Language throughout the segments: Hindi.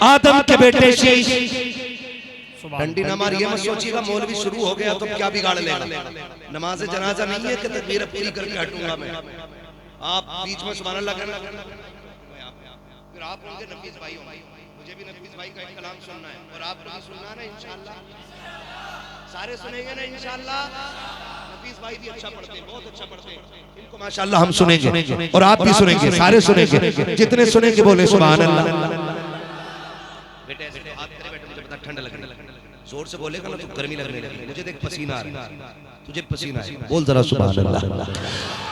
आदम के बेटे शीश। डंडी न मारिए, मत सोचिएगा मौलवी शुरू हो गया तो क्या बिगाड़ लेगा। नमाज जनाजा नहीं है कि तकबीर पूरी करके हटूंगा मैं। आप बीच में सुभान अल्लाह करना, फिर आप होंगे नफीस भाई होंगे, मुझे भी नफीस भाई का एक कलाम सुनना है और आपको भी सुनना है ना इंशाअल्लाह। सारे सुनेंगे ना इंशाअल्लाह। नफीस भाई भी अच्छा पढ़ते हैं, बहुत अच्छा पढ़ते हैं, इनको माशाअल्लाह हम सुनेंगे और आप भी सुनेंगे, सारे सुनेंगे। जितने सुनेंगे बोले सुभान अल्लाह। बेटे ऐसे हाथ करे बेटे, मुझे पता ठंड लग रही है, जोर से बोलेगा ना तो गर्मी लगने लगी। मुझे देख पसीना आ रहा है, तुझे पसीना है, बोल जरा सुभान अल्लाह।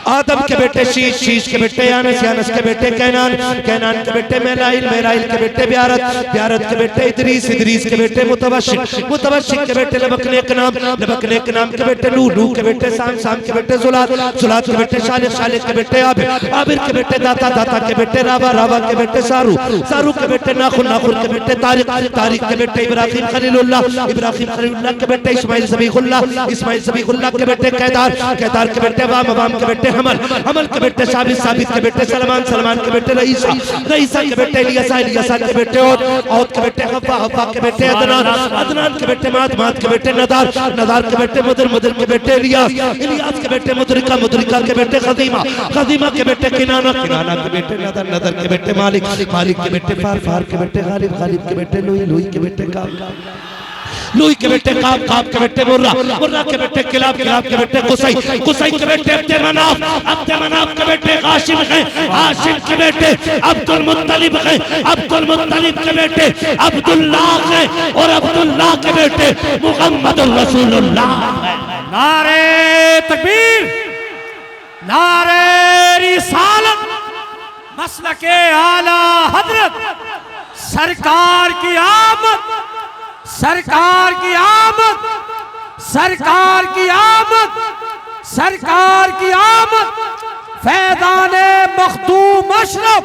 आदम के बेटे शीश, शीश के बेटे यानस, यानस के बेटे कैनान, कैनान के बेटे मेलाइल, मेलाइल के बेटे ब्यारत, ब्यारत के बेटे इदरीस, इदरीस के बेटे मुतवशिक, मुतवशिक के बेटे लबकने के नाम, लबकने के नाम के बेटे नूह, नूह के बेटे साम, साम के बेटे जुलात, जुलात के बेटे शालिक, शालिक के बेटे आबिर, आबिर के बेटे दाता, दाता के बेटे रावा, रावा के बेटे सारू, सारू के बेटे नाखुन, नाखुन के बेटे तारिक, तारिक के बेटे इब्राहिम खलीलुल्लाह, इब्राहिम खलीलुल्लाह के बेटे इस्माइल ज़बीहुल्लाह, इस्माइल ज़बीहुल्लाह के बेटे कैदार, कैदार के बेटे वाम, वाम के बेटे हमल, हमल के बेटे साबित, साबित के बेटे सलमान, सलमान के बेटे रईसा, रईसा के बेटे इलियासा, इलियासा के बेटे औद, औद के बेटे हव्वा, हव्वा के बेटे अदनान, अदनान के बेटे मात, मात के बेटे नदार, नदार के बेटे मुदर, मुदर के बेटे इलियास, इलियास के बेटे मुदरिका, मुदरिका के बेटे खदीमा, खदीमा के बेटे किनाना, किनाना के बेटे नदर, नदर के बेटे मालिक, मालिक के बेटे फार, फार के बेटे गालिब, गालिब के बेटे लुई, लुई के बेटे काब, लुई के बेटे काब, काब के बेटे मुर्रा, मुर्रा के बेटे किलाब, किलाब के बेटे कुसै, कुसै के बेटे अब्दे मनाफ, अब्दे मनाफ के बेटे हाशिम हैं, हाशिम के बेटे अब्दुल मुत्तलिब हैं, अब्दुल मुत्तलिब के बेटे अब्दुल्लाह हैं और अब्दुल्लाह के बेटे मुहम्मदुर रसूलुल्लाह हैं। नारे तकबीर, नारे रिसालत, मसलके आला हजरत, सरकार की आमद, सरकार की आमद, सरकार की आमद, सरकार की आमद, फैज़ाने मखदूम अशरफ,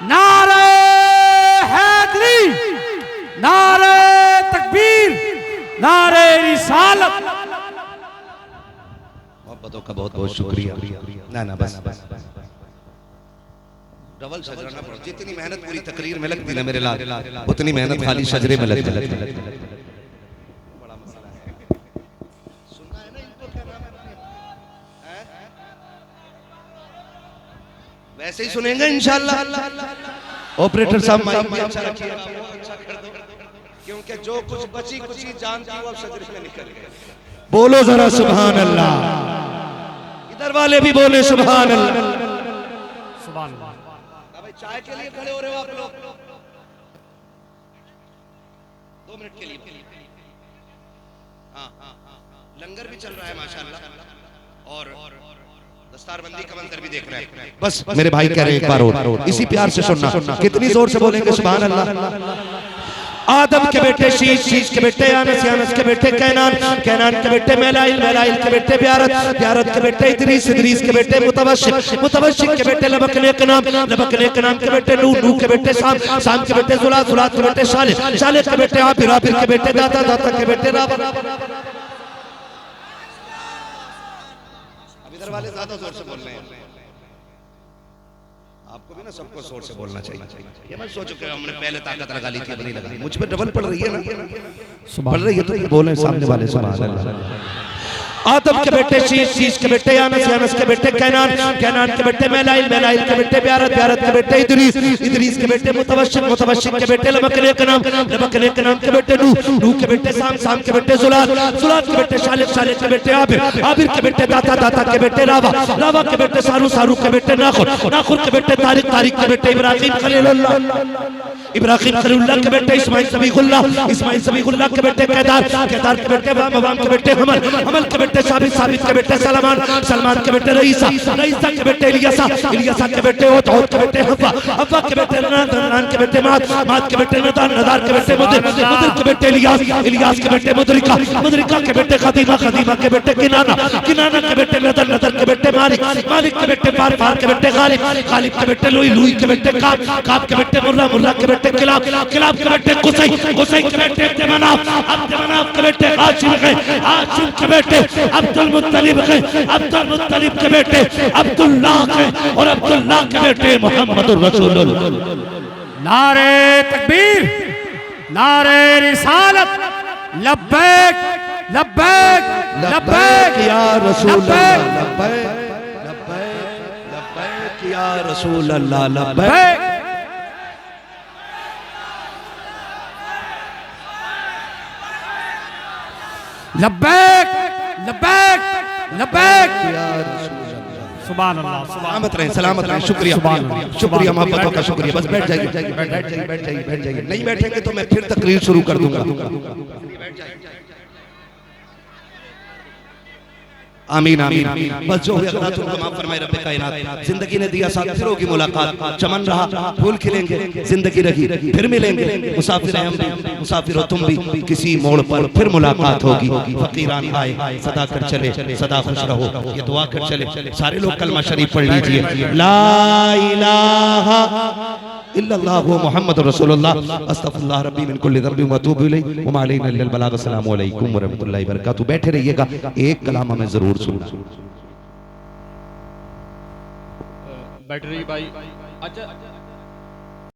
नारे हैदरी, नारे तकबीर, नारे रिसालत। मोहब्बतों का बहुत बहुत शुक्रिया। ना ना बस डबल शजरा ना पढ़ो, जितनी मेहनत पूरी तकरीर में लगती ना मेरे लाल, उतनी मेहनत खाली शजरे में लगती। बड़ा मसला है, सुनना है ना इनको, क्या नाम है, वैसे ही सुनेंगे इंशाअल्लाह। ऑपरेटर साहब माइक भी अच्छा रखिए, अच्छा कर दो, क्योंकि जो कुछ बची कुची जान थी वो अब शजरे में निकल गए। बोलो जरा सुभान अल्लाह, इधर वाले भी बोले सुभान अल्लाह, सुभान अल्लाह। चाय के लिए खड़े हो रहे हो आप लोग, 2 मिनट के लिए। हाँ, लंगर भी चल रहा है माशाअल्लाह और दस्तारबंदी का मंजर भी देख रहे हैं। बस मेरे भाई कह रहे हैं एक बार और इसी प्यार से सुनना, कितनी जोर से बोलेंगे सुभान अल्लाह। आदम के बेटे शीश, शीश के बेटे यानस, यानस के बेटे कैनान, कैनान के बेटे मेलाइल, मेलाइल के बेटे ब्यारत, ब्यारत के बेटे इदरीस, इदरीस के बेटे मुतवशिक, मुतवशिक के बेटे लबकने के नाम, लबकने के नाम के बेटे नूह, नूह के बेटे साम, साम के बेटे जुलात, जुलात के बेटे शालिक, शालिक के बेटे आबिर, आबिर के बेटे दाता, दाता के बेटे रावा। अब इधर वाले ज्यादा जोर से बोल रहे हैं, आपको भी ना सबको जोर से बोलना चाहिए। ये मत सोचो कि हमने पहले ताकत लगा ली थी, अब नहीं लगा, मुझ पे डबल पड़ रही है ना, पड़ रही है तो ये बोले सामने वाले सुभान अल्लाह। आदम के बेटे शीश, शीश के बेटे यानस, यानस के बेटे कैनान, कैनान के बेटे मेलाइल, मेलाइल के बेटे ब्यारत, ब्यारत के बेटे इदरीस, इदरीस के बेटे मुतवशिक, मुतवशिक के बेटे लबकने के नाम, लबकने के नाम के बेटे नूह, नूह के बेटे साम, साम के बेटे जुलात, जुलात के बेटे शालिक, शालिक के बेटे आबिर, आबिर के बेटे दाता, दाता के बेटे रावा, रावा के बेटे सारू, सारू के बेटे नाखुन, नाखुन के बेटे तारिक, तारिक के बेटे इब्राहिम खलीलुल्लाह, इब्राहिम खलीलुल्लाह के बेटे इस्माइल ज़बीहुल्लाह, इस्माइल ज़बीहुल्लाह के बेटे कैदार, कैदार के बेटे वाम, वाम के बेटे हमल, हमल के बेटे साबित, साबित के बेटे सलमान, सलमान के बेटे रईसा, रईसा के बेटे इलियासा, इलियासा के बेटे औद, औद के बेटे हव्वा, हव्वा के बेटे अदनान के बेटे मात, मात के बेटे नदार, नदार के बेटे मुदर, मुदर के बेटे इलियास, इलियास के बेटे मुदरिका, मुदरिका के बेटे खदीमा, खदीमा के बेटे किनाना, किनाना के बेटे नदर, नदर के बेटे मालिक, मालिक के बेटे फार, फार के बेटे गालिब, गालिब के बेटे लुई, लुई के बेटे काब, काब के बेटे मुर्रा, मुर्रा के बेटे किलाब, किलाब के बेटे कुसै, कुसै के बेटे अब्दे मनाफ, अब्दे मनाफ के बेटे हाशिम हैं, हाशिम के बेटे अब्दुल मुत्तलिब हैं, अब्दुल मुत्तलिब के बेटे अब्दुल्लाह हैं और अब्दुल्लाह के बेटे मुहम्मदुर रसूलुल्लाह। नारे तकबीर, नारे रिसालत, लब्बैक लब्बैक लब्बैक या रसूल लब्बैक लब्बैक लब्बैक लब्बैक या रसूल अल्लाह लब्बैक लब्बैक। लब्बैक लब्बैक लब्बैक। या रसूल अल्लाह। सुभान अल्लाह, सुभान सलामत रहें, शुक्रिया शुक्रिया, मोहब्बतों का शुक्रिया। बस बैठ जाइए बैठ जाइए। नहीं बैठेंगे तो मैं फिर तकरीर शुरू कर दूंगा। आमीन आमीन। बस जो हुआ अल्लाह तुमको माफ फरमाए रब्बे कायनात। जिंदगी ने दिया साथ, फिर होगी मुलाकात। चमन रहा, फूल खिलेंगे, जिंदगी रही, फिर मिलेंगे। मुसाफिर हैं हम भी, मुसाफिर हो तुम भी। किसी मोड़ पर फिर मुलाकात होगी। फकीरान आए सदा कर चले, सदा खुश रहो, ये दुआ कर चले। सारे लोग कलमा शरीफ पढ़ लीजिए। ला इलाहा इल्लल्लाहु मुहम्मदुर रसूलुल्लाह अस्तगफिरुल्लाह रब्बी मिन कुल्ली ज़ंबिन व अतूबु इलैहि व मा अलैना इल्लल बलाग। अस्सलामु अलैकुम व रहमतुल्लाहि व बरकातहू। बैठे रहिएगा, एक कलाम हमें जरूर सुनना। बैटरी भाई अच्छा